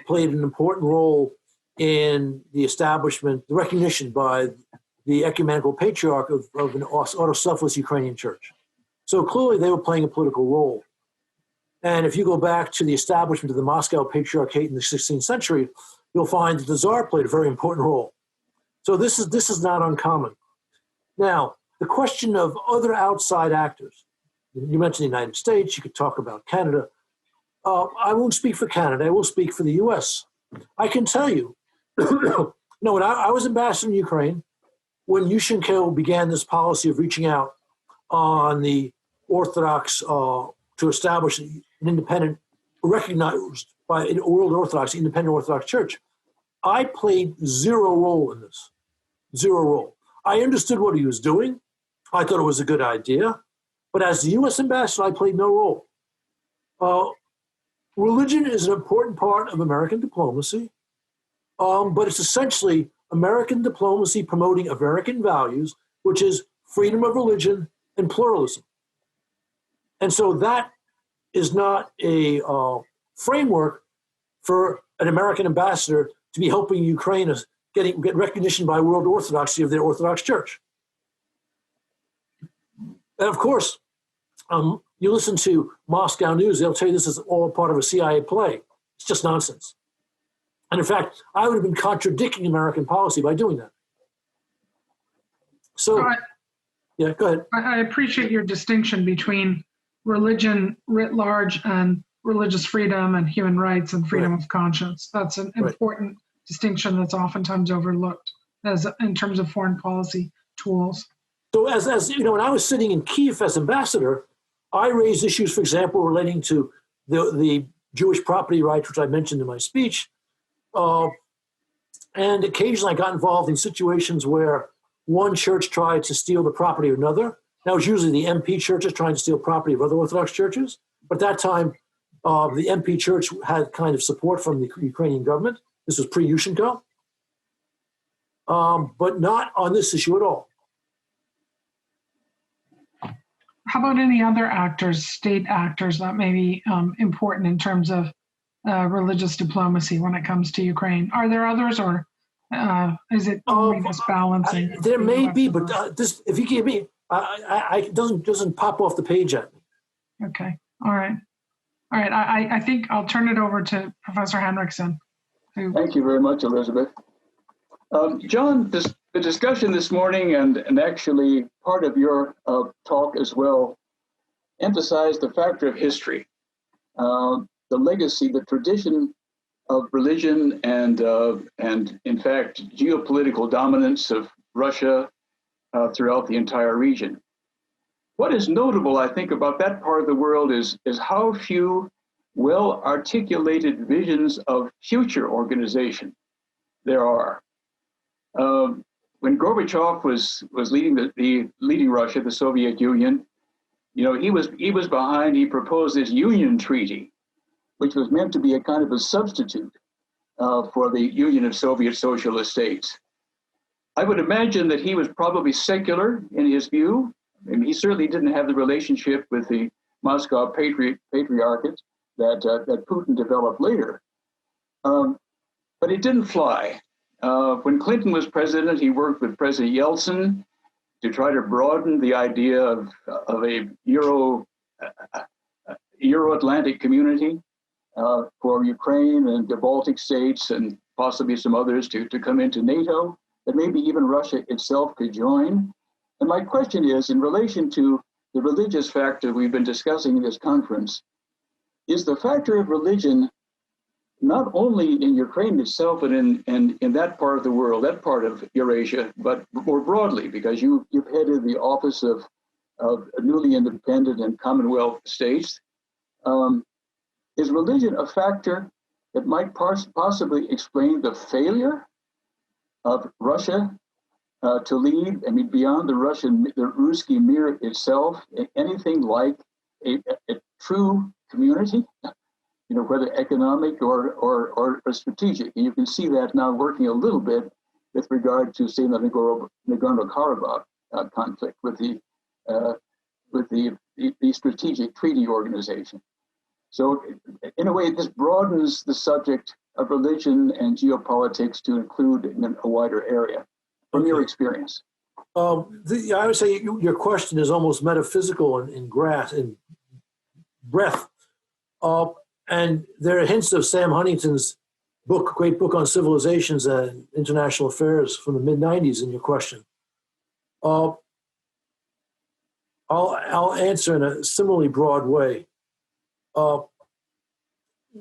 played an important role in the establishment, the recognition by the ecumenical patriarch of an autocephalous Ukrainian church. So clearly they were playing a political role. And if you go back to the establishment of the Moscow Patriarchate in the 16th century, you'll find that the Tsar played a very important role. So this is not uncommon. Now, the question of other outside actors, you mentioned the United States, you could talk about Canada. I won't speak for Canada, I will speak for the US. I can tell you, when I was ambassador in Ukraine, when Yushchenko began this policy of reaching out on the Orthodox to establish an independent, recognized by a World Orthodox, independent Orthodox Church, I played zero role in this, zero role. I understood what he was doing. I thought it was a good idea. But as the U.S. ambassador, I played no role. Religion is an important part of American diplomacy, but it's essentially American diplomacy promoting American values, which is freedom of religion and pluralism. And so that is not a framework for an American ambassador to be helping Ukraine get recognition by world orthodoxy of their Orthodox Church. And of course, you listen to Moscow News, they'll tell you this is all part of a CIA play. It's just nonsense. And in fact, I would have been contradicting American policy by doing that. So, yeah, go ahead. I appreciate your distinction between religion writ large and religious freedom and human rights and freedom of conscience. That's an important distinction that's oftentimes overlooked in terms of foreign policy tools. So as you know, when I was sitting in Kyiv as ambassador, I raised issues, for example, relating to the Jewish property rights, which I mentioned in my speech. And occasionally I got involved in situations where one church tried to steal the property of another. Now it's usually the MP churches trying to steal property of other Orthodox churches. But at that time, the MP church had kind of support from the Ukrainian government. This was pre-Yushchenko. But not on this issue at all. How about any other actors, state actors that may be important in terms of religious diplomacy when it comes to Ukraine? Are there others, or is it only this balancing? There may be, but this, if you give me, it doesn't pop off the page at me. Okay, all right. I think I'll turn it over to Professor Henrikson. Thank you very much, Elizabeth. John, the discussion this morning and actually part of your talk as well emphasized the factor of history, the legacy, the tradition of religion and in fact, geopolitical dominance of Russia throughout the entire region. What is notable, I think, about that part of the world is how few well-articulated visions of future organization there are. When Gorbachev was leading Russia, the Soviet Union, you know, he was behind. He proposed this Union Treaty, which was meant to be a kind of a substitute for the Union of Soviet Socialist States. I would imagine that he was probably secular in his view. I mean, he certainly didn't have the relationship with the Moscow Patriarchate that Putin developed later. But it didn't fly. When Clinton was president, he worked with President Yeltsin to try to broaden the idea of a Euro-Atlantic community for Ukraine and the Baltic states and possibly some others to come into NATO, that maybe even Russia itself could join. And my question is, in relation to the religious factor we've been discussing in this conference, is the factor of religion not only in Ukraine itself and in that part of the world, that part of Eurasia, but more broadly, because you've headed the Office of Newly Independent and Commonwealth States. Is religion a factor that might possibly explain the failure of Russia to lead, I mean, beyond the Ruski Mir itself, anything like a true community? You know, whether economic or strategic. And you can see that now working a little bit with regard to, say, the Nagorno-Karabakh conflict with the strategic treaty organization. So in a way, this broadens the subject of religion and geopolitics to include in a wider area, from your experience. I would say your question is almost metaphysical in breadth. And there are hints of Sam Huntington's great book on civilizations and international affairs from the mid-90s in your question. I'll answer in a similarly broad way.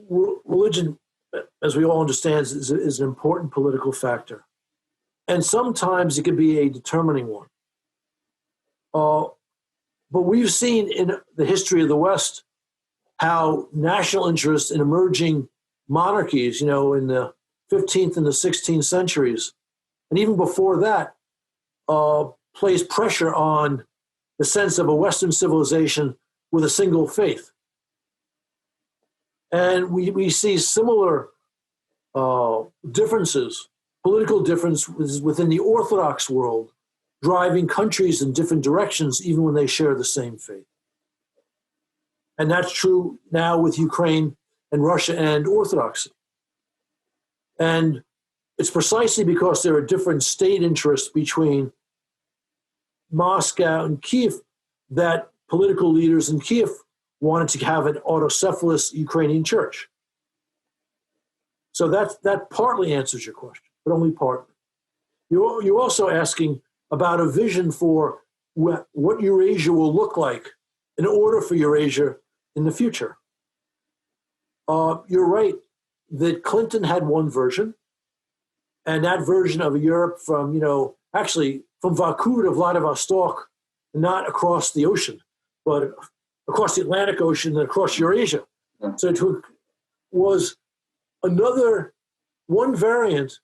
Religion, as we all understand, is an important political factor. And sometimes it can be a determining one. But we've seen in the history of the West how national interest in emerging monarchies, in the 15th and the 16th centuries, and even before that, plays pressure on the sense of a Western civilization with a single faith. And we see similar differences, political differences within the Orthodox world, driving countries in different directions, even when they share the same faith. And that's true now with Ukraine and Russia and Orthodoxy. And it's precisely because there are different state interests between Moscow and Kiev that political leaders in Kiev wanted to have an autocephalous Ukrainian church. So that partly answers your question, but only partly. You're also asking about a vision for what Eurasia will look like in order for Eurasia in the future. You're right that Clinton had one version, and that version of Europe from, actually from Vancouver to Vladivostok, not across the ocean, but across the Atlantic Ocean and across Eurasia. Yeah. So it was one variant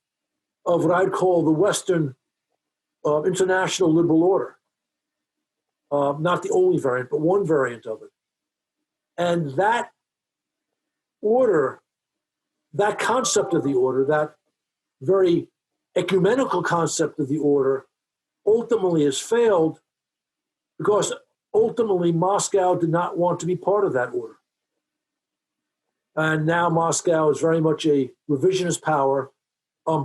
of what I'd call the Western international liberal order. Not the only variant, but one variant of it. And that order, that concept of the order, that very ecumenical concept of the order, ultimately has failed because ultimately Moscow did not want to be part of that order. And now Moscow is very much a revisionist power,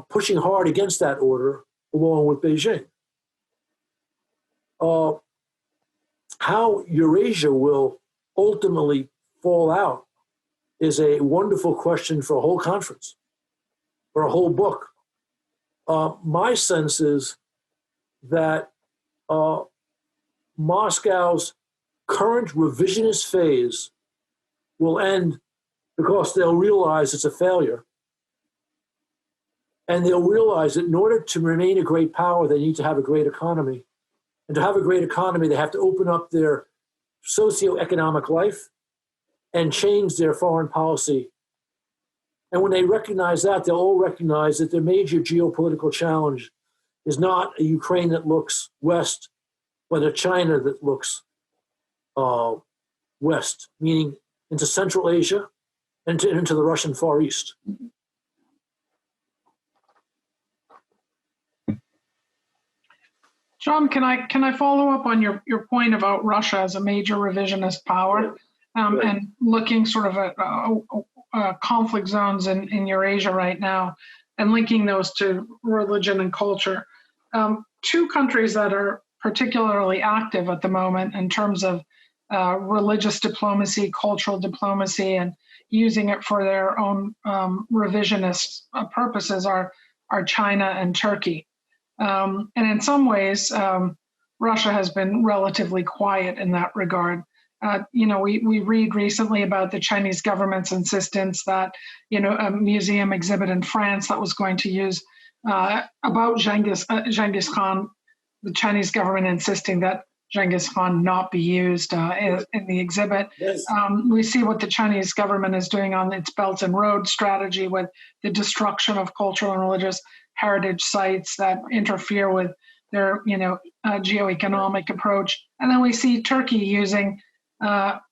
pushing hard against that order along with Beijing. How Eurasia will ultimately fall out is a wonderful question for a whole conference, for a whole book. My sense is that Moscow's current revisionist phase will end because they'll realize it's a failure. And they'll realize that in order to remain a great power, they need to have a great economy. And to have a great economy, they have to open up their socioeconomic life and change their foreign policy. And when they recognize that, they'll all recognize that their major geopolitical challenge is not a Ukraine that looks west, but a China that looks west, meaning into Central Asia and into the Russian Far East. John, can I follow up on your point about Russia as a major revisionist power and looking sort of at conflict zones in Eurasia right now and linking those to religion and culture? Two countries that are particularly active at the moment in terms of religious diplomacy, cultural diplomacy, and using it for their own revisionist purposes are China and Turkey. And in some ways, Russia has been relatively quiet in that regard. We read recently about the Chinese government's insistence that, a museum exhibit in France that was going to use about Genghis Khan, the Chinese government insisting that Genghis Khan not be used in the exhibit. Yes. We see what the Chinese government is doing on its Belt and Road strategy with the destruction of cultural and religious heritage sites that interfere with their, geoeconomic approach. And then we see Turkey using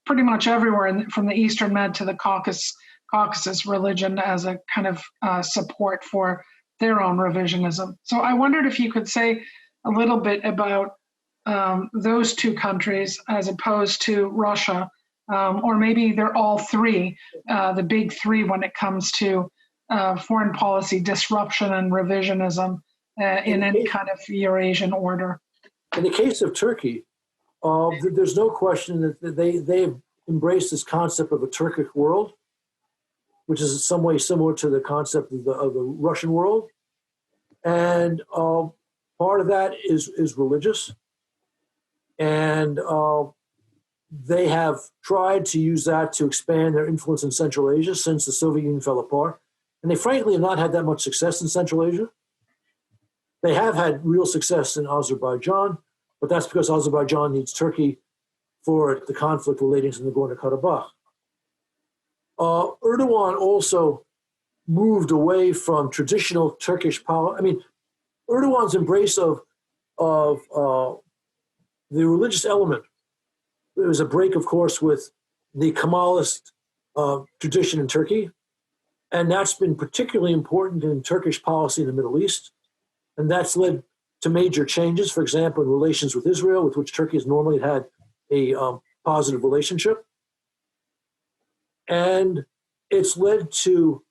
pretty much everywhere from the Eastern Med to the Caucasus religion as a kind of support for their own revisionism. So I wondered if you could say a little bit about those two countries as opposed to Russia, or maybe they're all three, the big three when it comes to foreign policy disruption and revisionism in any kind of Eurasian order. In the case of Turkey, there's no question that they've embraced this concept of a Turkic world, which is in some way similar to the concept of the Russian world. And part of that is religious. And they have tried to use that to expand their influence in Central Asia since the Soviet Union fell apart. And they frankly have not had that much success in Central Asia. They have had real success in Azerbaijan, but that's because Azerbaijan needs Turkey for the conflict relating to Nagorno-Karabakh. Erdogan also moved away from traditional Turkish power. I mean, Erdogan's embrace of the religious element. There was a break, of course, with the Kemalist tradition in Turkey, and that's been particularly important in Turkish policy in the Middle East, and that's led to major changes, for example, in relations with Israel, with which Turkey has normally had a positive relationship. And it's led to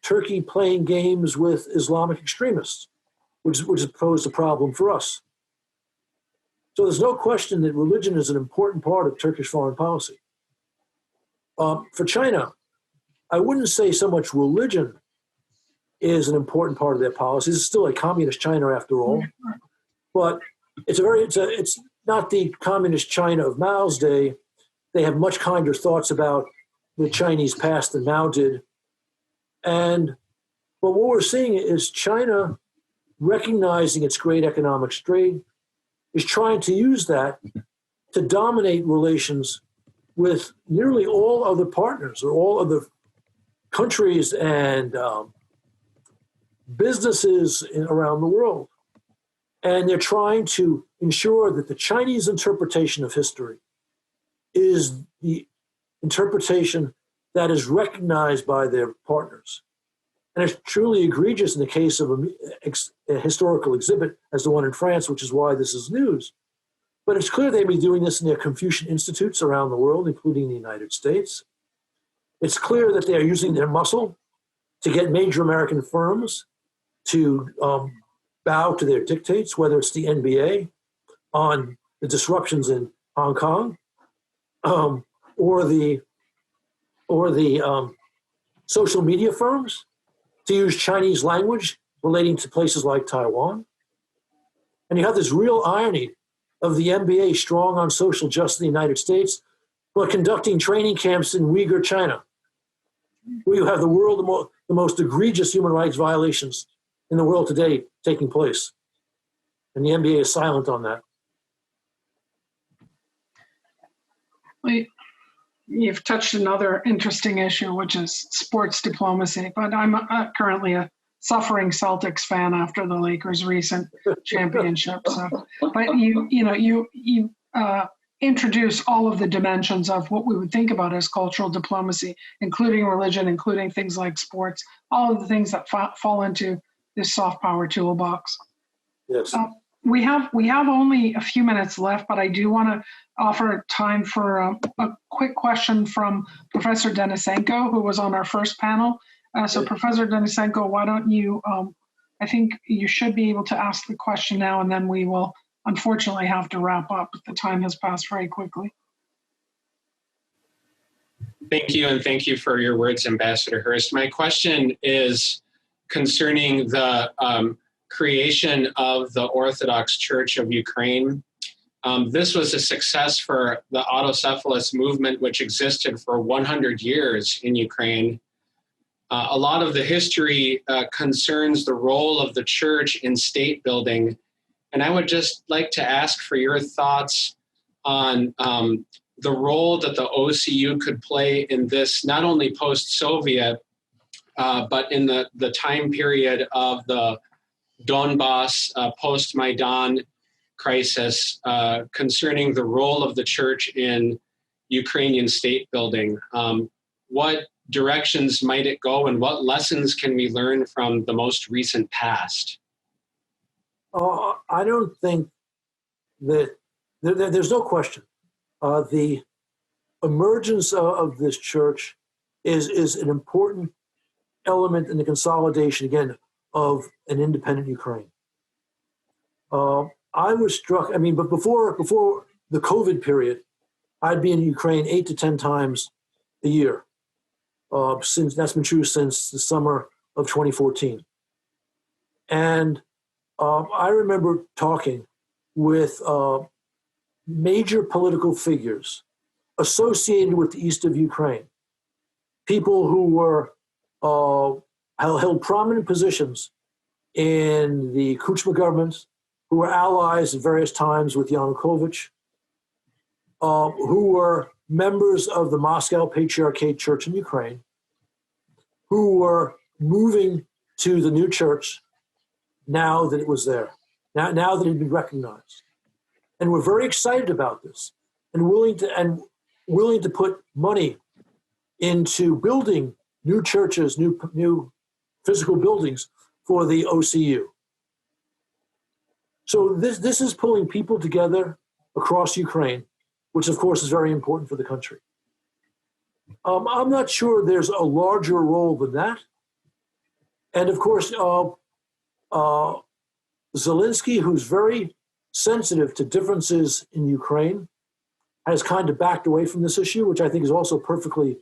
Turkey playing games with Islamic extremists, which has posed a problem for us. So there's no question that religion is an important part of Turkish foreign policy. For China, I wouldn't say so much religion is an important part of their policies. It's still a communist China after all, but it's not the communist China of Mao's day. They have much kinder thoughts about the Chinese past than Mao did. But what we're seeing is China recognizing its great economic strength, is trying to use that to dominate relations with nearly all other partners or all other countries and businesses around the world. And they're trying to ensure that the Chinese interpretation of history is the interpretation that is recognized by their partners. And it's truly egregious in the case of a historical exhibit as the one in France, which is why this is news. But it's clear they've been doing this in their Confucian institutes around the world, including the United States. It's clear that they are using their muscle to get major American firms to bow to their dictates, whether it's the NBA on the disruptions in Hong Kong, or the social media firms to use Chinese language relating to places like Taiwan. And you have this real irony of the NBA strong on social justice in the United States, but conducting training camps in Uyghur China, where you have the most egregious human rights violations in the world today taking place. And the NBA is silent on that. You've touched another interesting issue, which is sports diplomacy. But I'm currently a suffering Celtics fan after the Lakers' recent championship. So, but you introduce all of the dimensions of what we would think about as cultural diplomacy, including religion, including things like sports, all of the things that fall into this soft power toolbox. Yes. We have only a few minutes left, but I do want to offer time for a quick question from Professor Denisenko, who was on our first panel. So Professor Denisenko, why don't you, I think you should be able to ask the question now, and then we will unfortunately have to wrap up. The time has passed very quickly. Thank you, and thank you for your words, Ambassador Herbst. My question is concerning the creation of the Orthodox Church of Ukraine. This was a success for the autocephalous movement, which existed for 100 years in Ukraine. A lot of the history concerns the role of the church in state building. And I would just like to ask for your thoughts on the role that the OCU could play in this, not only post-Soviet, but in the time period of the Donbass post-Maidan crisis, concerning the role of the church in Ukrainian state building. What directions might it go, and what lessons can we learn from the most recent past? I don't think that there's no question. The emergence of this church is an important element in the consolidation, again, of an independent Ukraine. I was struck, but before the COVID period, I'd be in Ukraine 8 to 10 times a year. Since that's been true since the summer of 2014. And I remember talking with major political figures associated with the east of Ukraine, people who were held prominent positions in the Kuchma government, who were allies at various times with Yanukovych, who were members of the Moscow Patriarchate Church in Ukraine, who were moving to the new church now that it was there, now that it had been recognized. And were very excited about this and willing to put money into building new churches, new physical buildings for the OCU. So this is pulling people together across Ukraine, which of course is very important for the country. I'm not sure there's a larger role than that. And of course, Zelensky, who's very sensitive to differences in Ukraine, has kind of backed away from this issue, which I think is also a perfectly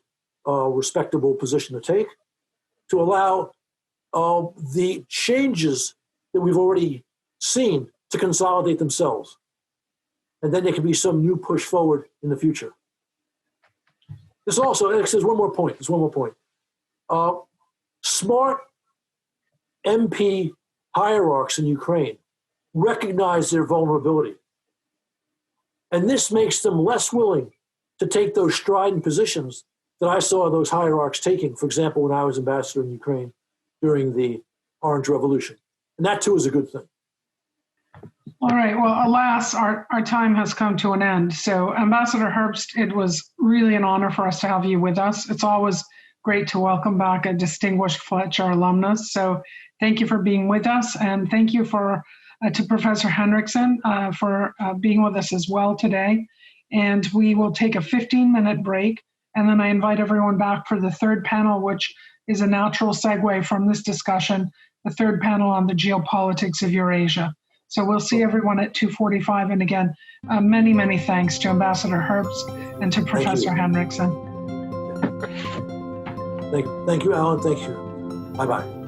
respectable position to take, to allow the changes that we've already seen to consolidate themselves. And then there can be some new push forward in the future. There's also, there's one more point. Smart MP hierarchs in Ukraine recognize their vulnerability. And this makes them less willing to take those strident positions that I saw those hierarchs taking, for example, when I was ambassador in Ukraine during the Orange Revolution. And that too is a good thing. All right. Well, alas, our time has come to an end. So, Ambassador Herbst, it was really an honor for us to have you with us. It's always great to welcome back a distinguished Fletcher alumnus. So, thank you for being with us, and thank you to Professor Henrikson for being with us as well today. And we will take a 15-minute break, and then I invite everyone back for the third panel, which is a natural segue from this discussion, the third panel on the geopolitics of Eurasia. So we'll see everyone at 2:45. And again, many, many thanks to Ambassador Herbst and to Professor Henrikson. Thank you, Alan. Thank you. Bye-bye.